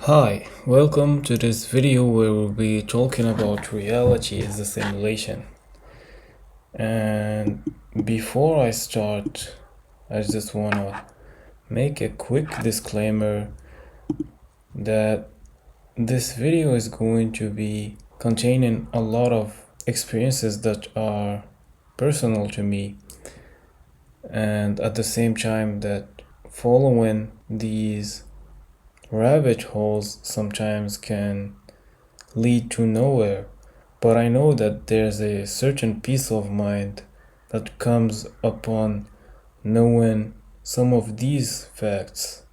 Hi, welcome to this video where we'll be talking about reality as a simulation. And before I start, I just want to make a quick disclaimer that this video is going to be containing a lot of experiences that are personal to me, and at the same time that following these rabbit holes sometimes can lead to nowhere. But I know that there's a certain peace of mind that comes upon knowing some of these facts.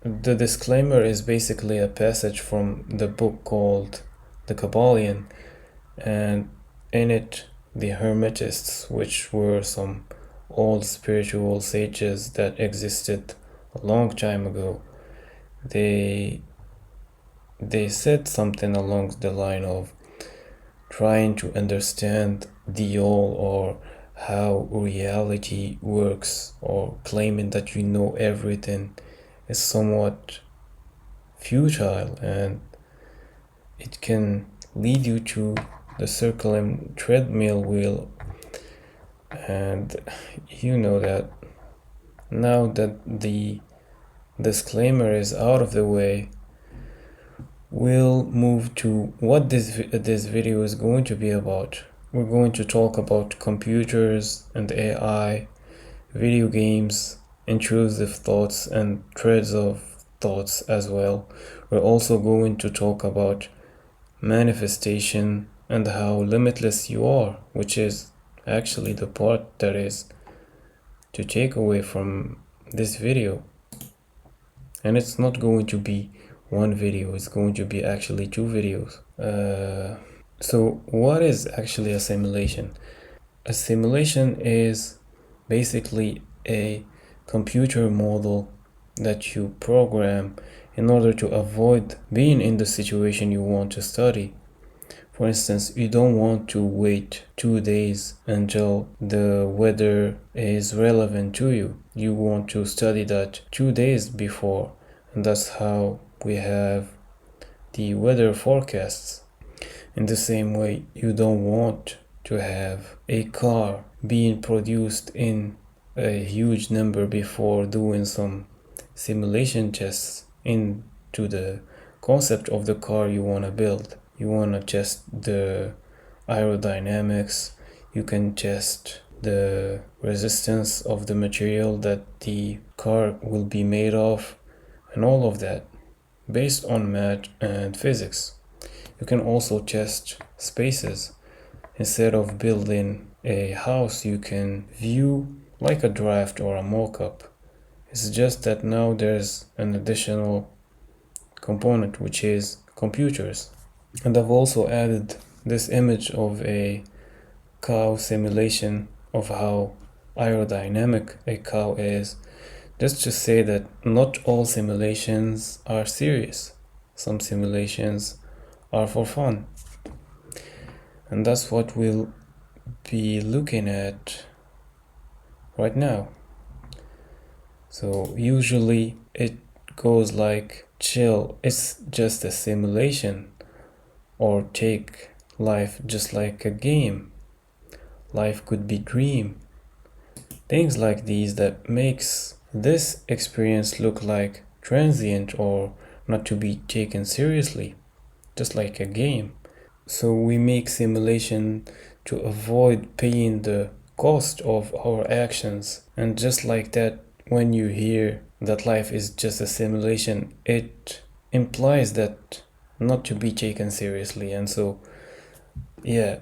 The disclaimer is basically a passage from the book called The Kabbalion, and in it, the Hermetists, which were some old spiritual sages that existed a long time ago, they said something along the line of trying to understand the all or how reality works, or claiming that you know everything is somewhat futile, and it can lead you to the circadian treadmill wheel. And you know that now that the disclaimer is out of the way, we'll move to what this video is going to be about. We're going to talk about computers and AI, video games, intrusive thoughts, and threads of thoughts as well. We're also going to talk about manifestation and how limitless you are, which is actually the part that is to take away from this video. And it's not going to be one video, it's going to be actually two videos. So what is actually a simulation? A simulation is basically a computer model that you program in order to avoid being in the situation you want to study. For instance, you don't want to wait 2 days until the weather is relevant to you. You want to study that 2 days before, and that's how we have the weather forecasts. In the same way, you don't want to have a car being produced in a huge number before doing some simulation tests into the concept of the car you want to build. You want to test the aerodynamics, you can test the resistance of the material that the car will be made of, and all of that based on math and physics. You can also test spaces. Instead of building a house, you can view like a draft or a mock-up. It's just that now there's an additional component, which is computers. And I've also added this image of a cow simulation of how aerodynamic a cow is, just to say that not all simulations are serious. Some simulations are for fun. And that's what we'll be looking at right now. So usually it goes like, chill, it's just a simulation, or take life just like a game. Life could be dream. Things like these that makes this experience look like transient or not to be taken seriously, just like a game. So we make simulation to avoid paying the cost of our actions. And just like that, when you hear that life is just a simulation, it implies that not to be taken seriously. And so, yeah.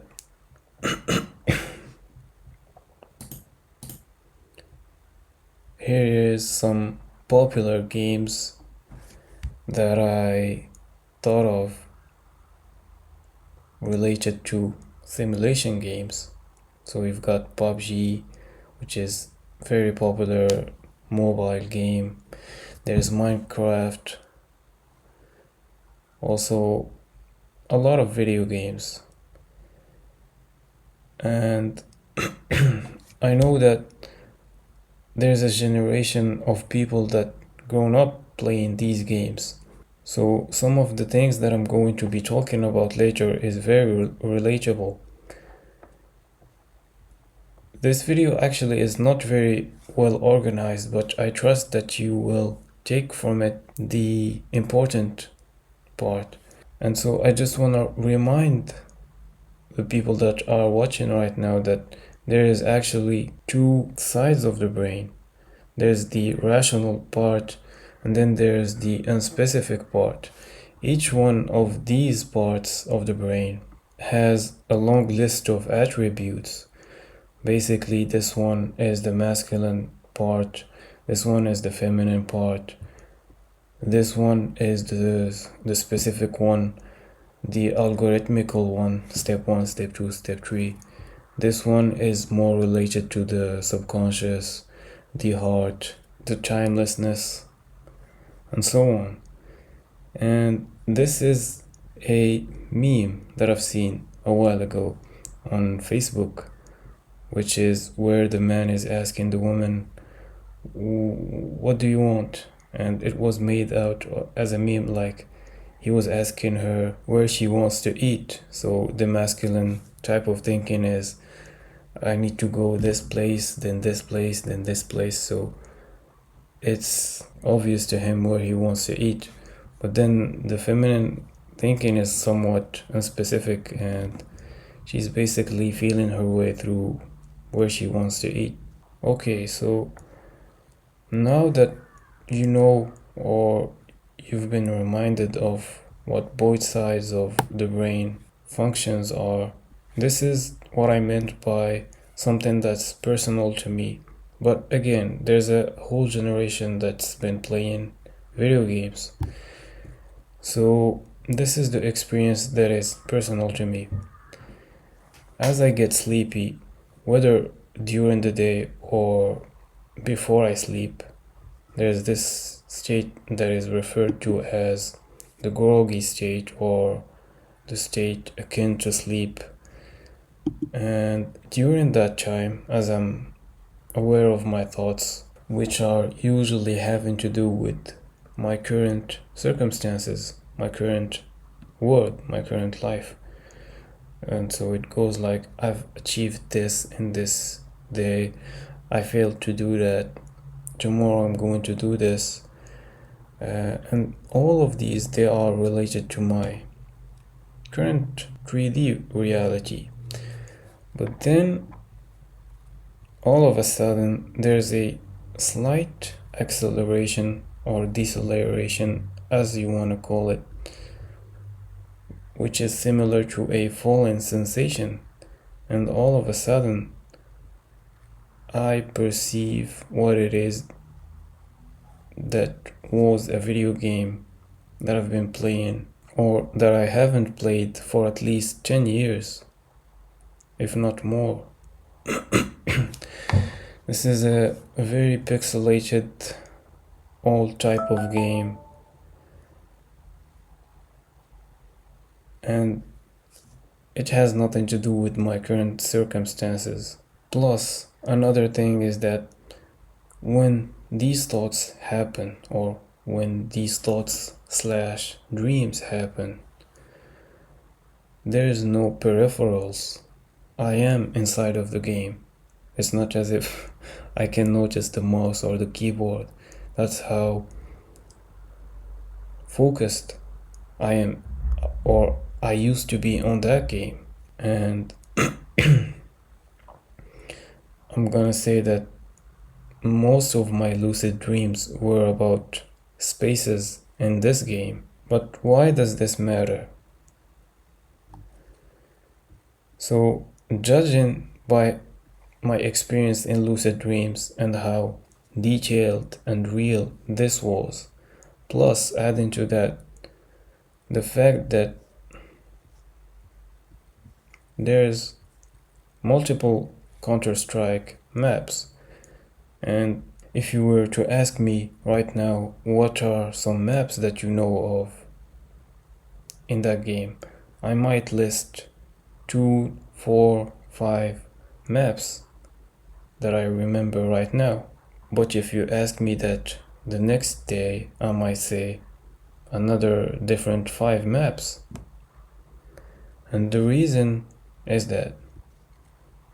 Here is some popular games that I thought of related to simulation games. So we've got PUBG, which is very popular mobile game. There's Minecraft, also a lot of video games. And I know that there's a generation of people that grown up playing these games. So some of the things that I'm going to be talking about later is very relatable. This video actually is not very well organized, but I trust that you will take from it the important part. And so I just want to remind the people that are watching right now that there is actually two sides of the brain. There's the rational part, and then there's the unspecific part. Each one of these parts of the brain has a long list of attributes. Basically, this one is the masculine part, this one is the feminine part, this one is the specific one, the algorithmical one, step 1, step 2, step 3. This one is more related to the subconscious, the heart, the timelessness, and so on. And this is a meme that I've seen a while ago on Facebook, which is where the man is asking the woman, what do you want? And it was made out as a meme, like he was asking her where she wants to eat. So the masculine type of thinking is, I need to go this place, then this place, then this place. So it's obvious to him where he wants to eat. But then the feminine thinking is somewhat unspecific, and she's basically feeling her way through where she wants to eat. Okay, so now that you know, or you've been reminded of what both sides of the brain functions are, this is what I meant by something that's personal to me. But again, there's a whole generation that's been playing video games. So this is the experience that is personal to me. As I get sleepy, whether during the day or before I sleep, there's this state that is referred to as the groggy state, or the state akin to sleep. And during that time, as I'm aware of my thoughts, which are usually having to do with my current circumstances, my current world, my current life. And so it goes like, I've achieved this in this day, I failed to do that, tomorrow I'm going to do this. And all of these, they are related to my current 3D reality. But then all of a sudden there's a slight acceleration or deceleration, as you want to call it, which is similar to a falling sensation. And all of a sudden I perceive what it is that was a video game that I've been playing, or that I haven't played for at least 10 years, if not more. This is a very pixelated, old type of game, and it has nothing to do with my current circumstances. Plus, another thing is that when these thoughts happen, or when these thoughts / dreams happen, there is no peripherals. I am inside of the game. It's not as if I can notice the mouse or the keyboard. That's how focused I am, or I used to be on that game. And I'm gonna say that most of my lucid dreams were about spaces in this game. But why does this matter? So, judging by my experience in lucid dreams and how detailed and real this was, plus adding to that the fact that there's multiple Counter-Strike maps, and if you were to ask me right now what are some maps that you know of in that game, I might list 2, 4, 5 maps that I remember right now. But if you ask me that the next day I might say another different 5 maps. And the reason is that,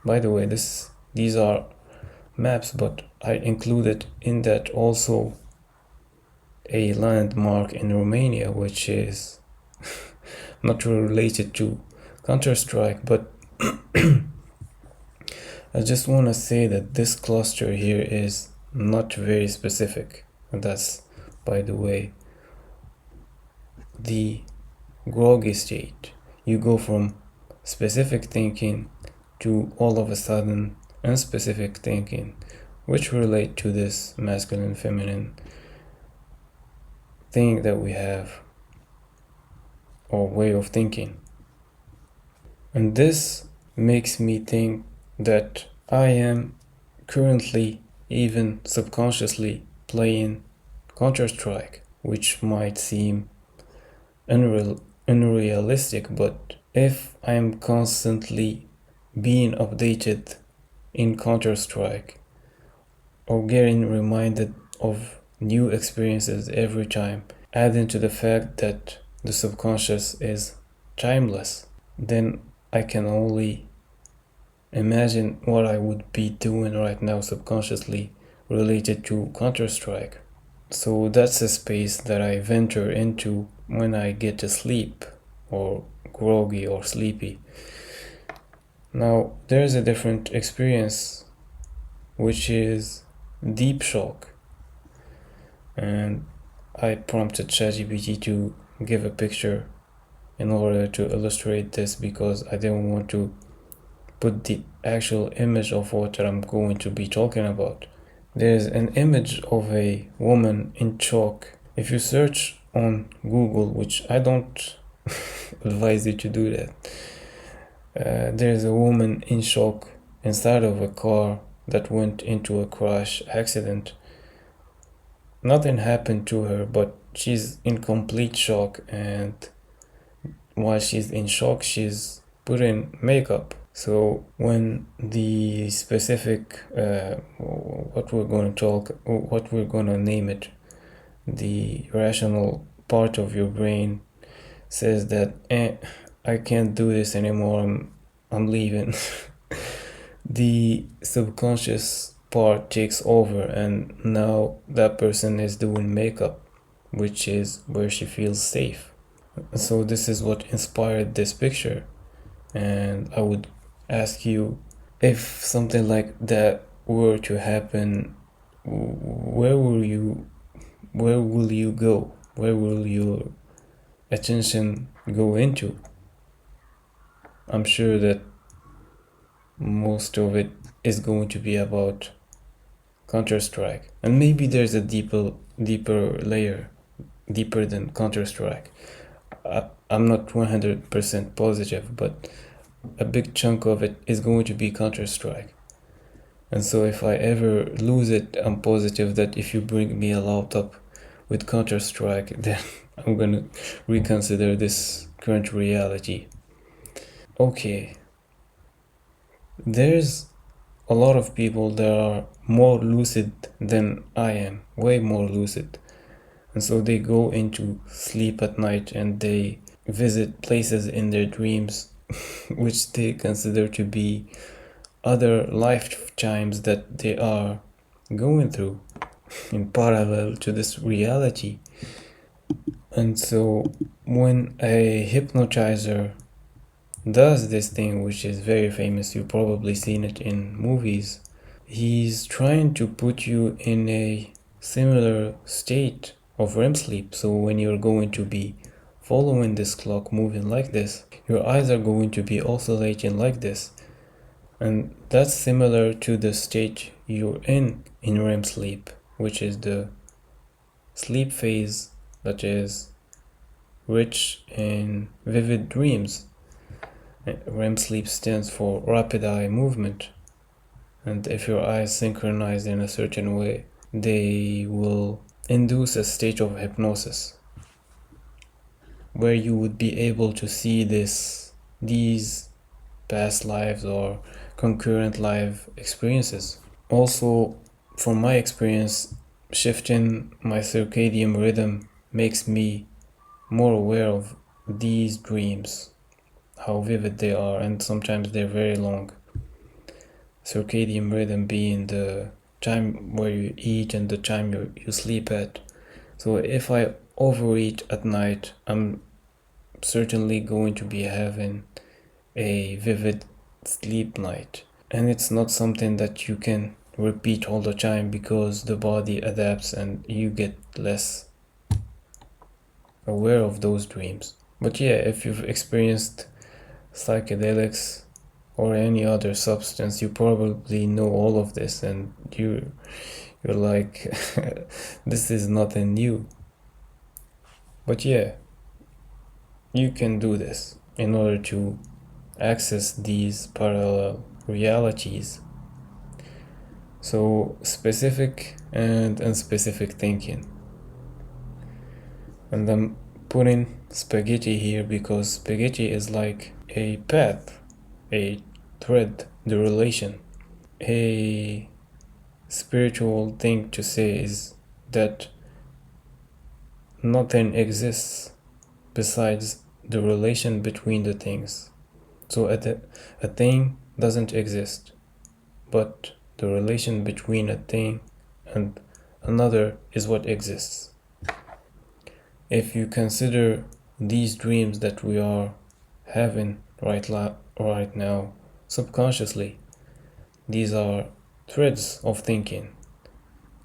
by the way, these are maps, but I included in that also a landmark in Romania, which is not related to Counter-Strike, but I just want to say that this cluster here is not very specific. And that's, by the way, the groggy state. You go from specific thinking to all of a sudden unspecific thinking, which relate to this masculine feminine thing that we have, or way of thinking. And this makes me think that I am currently, even subconsciously, playing Counter-Strike, which might seem unrealistic, but if I am constantly being updated in Counter-Strike or getting reminded of new experiences every time, adding to the fact that the subconscious is timeless, then I can only imagine what I would be doing right now subconsciously related to Counter-Strike. So that's a space that I venture into when I get to sleep, or groggy or sleepy. Now, there's a different experience, which is deep shock. And I prompted ChatGPT to give a picture in order to illustrate this, because I didn't want to put the actual image of what I'm going to be talking about. There's an image of a woman in shock. If you search on Google, which I don't advise you to do that, there's a woman in shock inside of a car that went into a crash accident. Nothing happened to her, but she's in complete shock, and while she's in shock, she's putting makeup. So when the specific, what we're going to name it, the rational part of your brain says that, I can't do this anymore, I'm leaving. The subconscious part takes over, and now that person is doing makeup, which is where she feels safe. So this is what inspired this picture. And I would ask you, if something like that were to happen, where will you go? Where will your attention go into? I'm sure that most of it is going to be about Counter-Strike, and maybe there's a deeper layer, deeper than Counter-Strike. I'm not 100% positive, but a big chunk of it is going to be Counter-Strike. And so if I ever lose it, I'm positive that if you bring me a laptop with Counter-Strike, then I'm gonna reconsider this current reality. Okay, there's a lot of people that are more lucid than I am, way more lucid. And so they go into sleep at night and they visit places in their dreams which they consider to be other lifetimes that they are going through in parallel to this reality. And so when a hypnotizer does this thing, which is very famous, you've probably seen it in movies, he's trying to put you in a similar state of REM sleep. So when you're going to be following this clock moving like this, your eyes are going to be oscillating like this. And that's similar to the state you're in REM sleep, which is the sleep phase that is rich in vivid dreams. REM sleep stands for rapid eye movement. And if your eyes synchronize in a certain way, they will induce a state of hypnosis, where you would be able to see these past lives or concurrent life experiences. Also, from my experience, shifting my circadian rhythm makes me more aware of these dreams, how vivid they are, and sometimes they're very long. Circadian rhythm being the time where you eat and the time you sleep at. So if I overeat at night, I'm certainly going to be having a vivid sleep night. And it's not something that you can repeat all the time because the body adapts and you get less aware of those dreams. But yeah, if you've experienced psychedelics or any other substance, you probably know all of this, and you're like, this is nothing new. But yeah, you can do this in order to access these parallel realities. So specific and unspecific thinking. And I'm putting spaghetti here because spaghetti is like a path, a thread, the relation. A spiritual thing to say is that nothing exists besides the relation between the things. So a thing doesn't exist, but the relation between a thing and another is what exists. If you consider these dreams that we are having right now subconsciously, these are threads of thinking.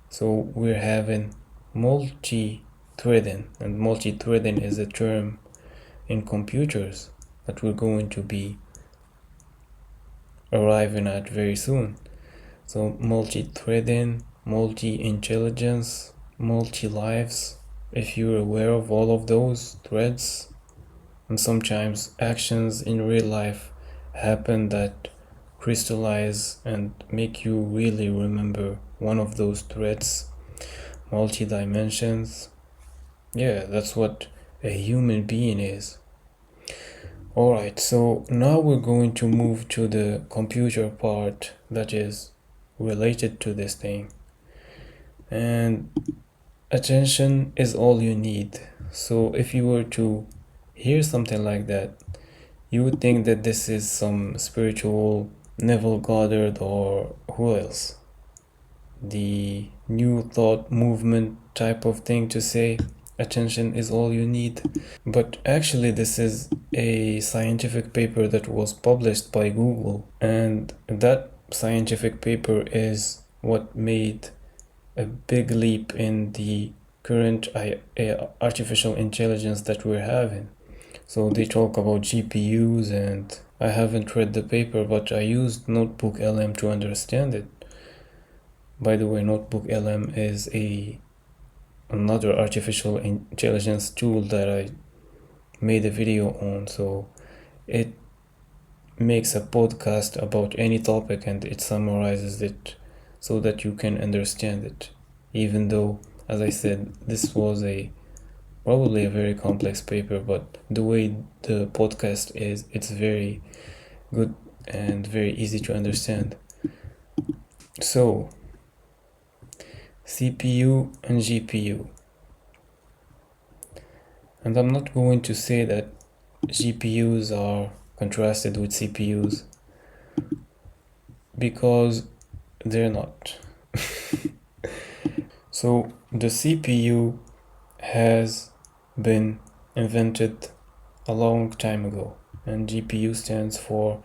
So we're having multi-threading, and multi-threading is a term in computers that we're going to be arriving at very soon. So multi-threading, multi-intelligence, multi-lives. If you're aware of all of those threads, and sometimes actions in real life happen that crystallize and make you really remember one of those threads, multi-dimensions. Yeah, that's what a human being is. Alright, so now we're going to move to the computer part that is related to this thing. And attention is all you need. So if you were to hear something like that, you would think that this is some spiritual Neville Goddard or who else? The New Thought movement type of thing to say attention is all you need. But actually this is a scientific paper that was published by Google, and that scientific paper is what made a big leap in the current artificial intelligence that we're having. So they talk about GPUs, and I haven't read the paper, but I used Notebook LM to understand it. By the way, Notebook LM is another artificial intelligence tool that I made a video on, so it makes a podcast about any topic and it summarizes it so that you can understand it, even though, as I said, this was probably a very complex paper, but the way the podcast is, it's very good and very easy to understand. So CPU and GPU, and I'm not going to say that GPUs are contrasted with CPUs because they're not. So the CPU has been invented a long time ago, and GPU stands for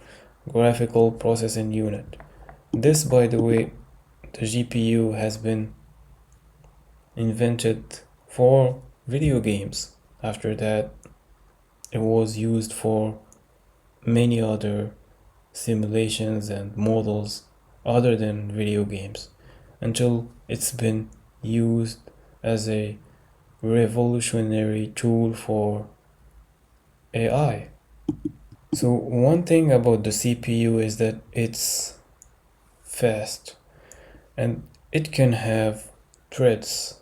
graphical processing unit. This, by the way, the GPU has been invented for video games. After that, it was used for many other simulations and models other than video games, until it's been used as a revolutionary tool for AI. So one thing about the CPU is that it's fast, and it can have threads.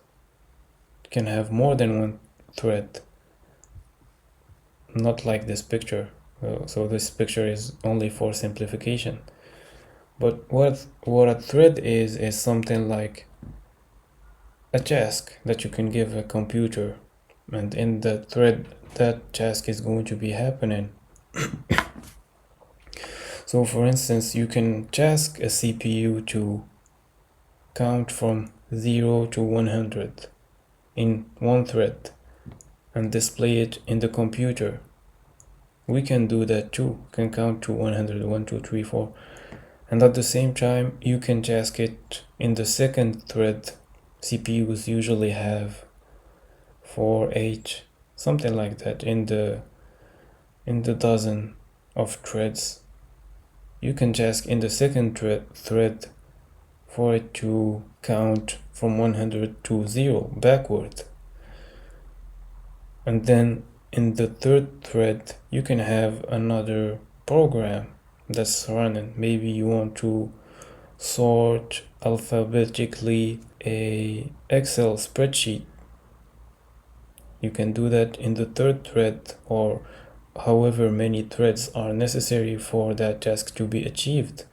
It can have more than one thread, not like this picture. So this picture is only for simplification. But what a thread is something like a task that you can give a computer, and in the thread that task is going to be happening. So for instance, you can task a CPU to count from 0 to 100 in one thread and display it in the computer. We can do that too, can count to 100, 1, 2, 3, 4. And at the same time, you can task it in the second thread. CPUs usually have 4, 8, something like that in the dozen of threads. You can task in the second thread for it to count from 100 to 0 backward. And then in the third thread, you can have another program that's running. Maybe you want to sort alphabetically a Excel spreadsheet. You can do that in the third thread, or however many threads are necessary for that task to be achieved.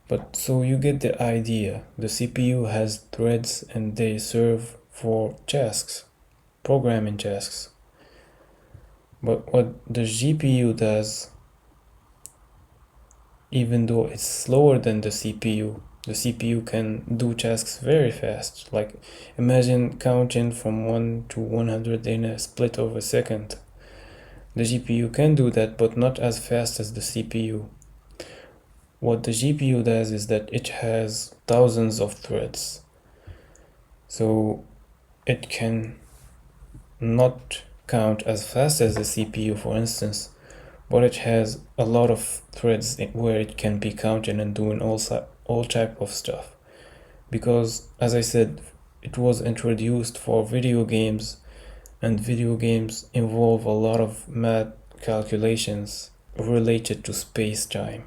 But so you get the idea. The CPU has threads and they serve for tasks, programming tasks. But what the GPU does, even though it's slower than the CPU can do tasks very fast. Like imagine counting from 1 to 100 in a split of a second. The GPU can do that, but not as fast as the CPU. What the GPU does is that it has thousands of threads. So it can not count as fast as the CPU, for instance, but it has a lot of threads where it can be counting and doing all type of stuff. Because, as I said, it was introduced for video games, and video games involve a lot of math calculations related to space-time.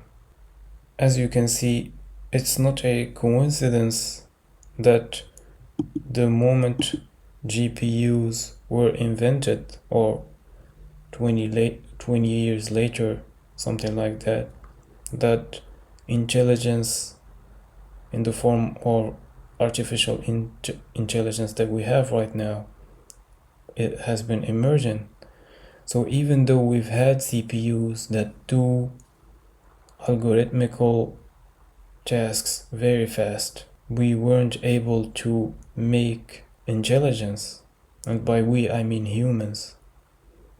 As you can see, it's not a coincidence that the moment GPUs were invented, or 20 years later, something like that, that intelligence in the form of artificial intelligence that we have right now, it has been emerging. So even though we've had CPUs that do algorithmical tasks very fast, we weren't able to make intelligence, and by we I mean humans.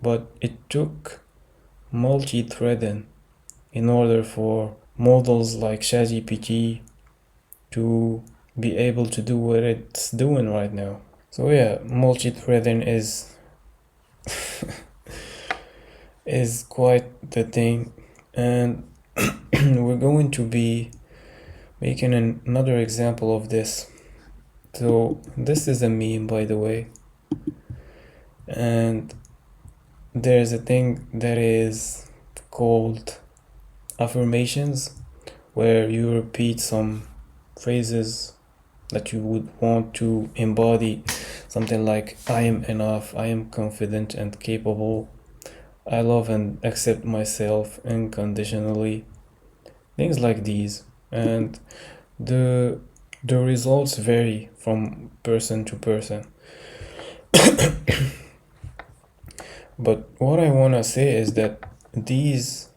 But it took multi-threading in order for models like ChatGPT to be able to do what it's doing right now. So yeah, multi-threading is is quite the thing, and we're going to be making another example of this. So this is a meme, by the way, and there's a thing that is called affirmations, where you repeat some phrases that you would want to embody, something like I am enough, I am confident and capable, I love and accept myself unconditionally, things like these. And the results vary from person to person. But what I want to say is that these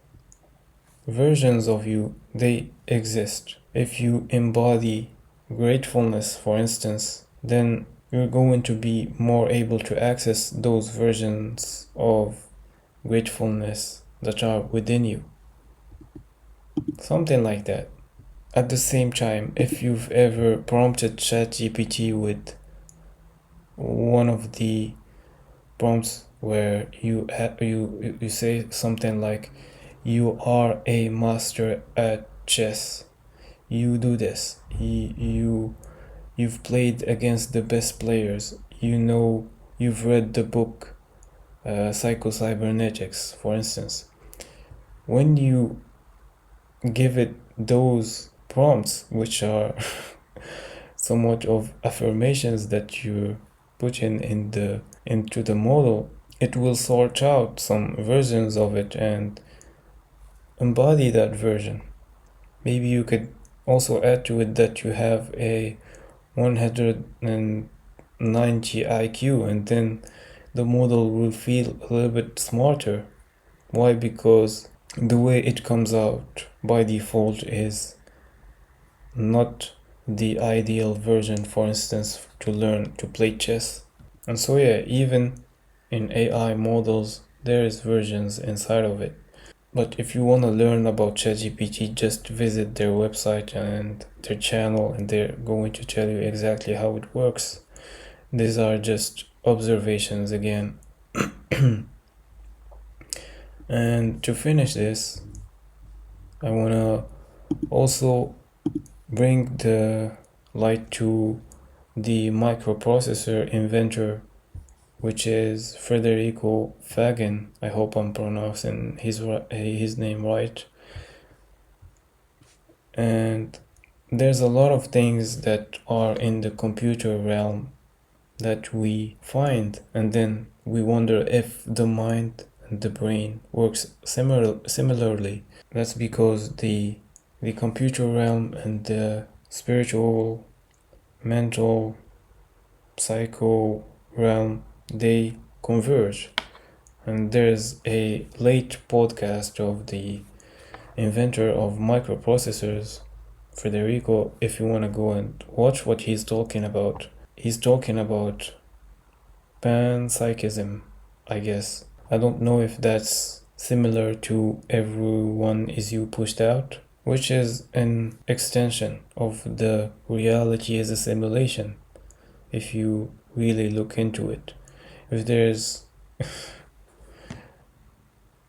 versions of you, they exist. If you embody gratefulness, for instance, then you're going to be more able to access those versions of gratefulness that are within you. Something like that. At the same time, if you've ever prompted ChatGPT with one of the prompts where you say something like, you are a master at chess, you do this, you've played against the best players, you've read the book Psycho-Cybernetics, for instance. When you give it those prompts, which are somewhat of affirmations that you're putting into the model, it will sort out some versions of it and embody that version. Maybe you could also add to it that you have a 100 90 IQ, and then the model will feel a little bit smarter. Why? Because the way it comes out by default is not the ideal version, for instance, to learn to play chess. And so yeah, even in AI models, there is versions inside of it. But if you want to learn about ChatGPT, just visit their website and their channel, and they're going to tell you exactly how it works. These are just observations again. And to finish this, I want to also bring the light to the microprocessor inventor, which is Frederico Faggin. I hope I'm pronouncing his name right. And there's a lot of things that are in the computer realm that we find, and then we wonder if the mind and the brain works similarly. That's because the computer realm and the spiritual, mental, psycho realm, they converge. And there's a late podcast of the inventor of microprocessors, Frederico. If you want to go and watch what he's talking about panpsychism, I guess. I don't know if that's similar to everyone is you pushed out, which is an extension of the reality as a simulation, if you really look into it. If there's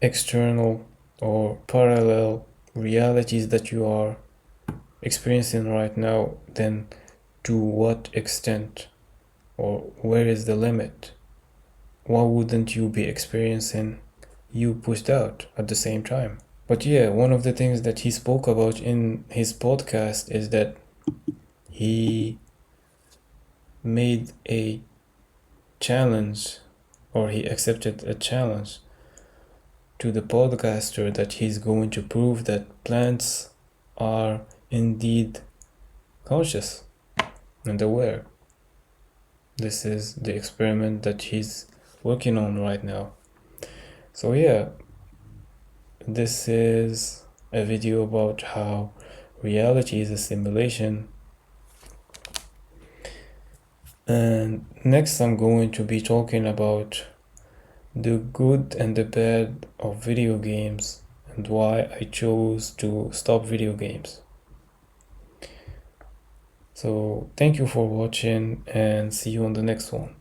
external or parallel realities that you are experiencing right now, then to what extent, or where is the limit? Why wouldn't you be experiencing you pushed out at the same time? But yeah, one of the things that he spoke about in his podcast is that he made a challenge, or he accepted a challenge to the podcaster, that he's going to prove that plants are indeed conscious and aware. This is the experiment that he's working on right now. So yeah, this is a video about how reality is a simulation. And next I'm going to be talking about the good and the bad of video games and why I chose to stop video games. So thank you for watching, and see you on the next one.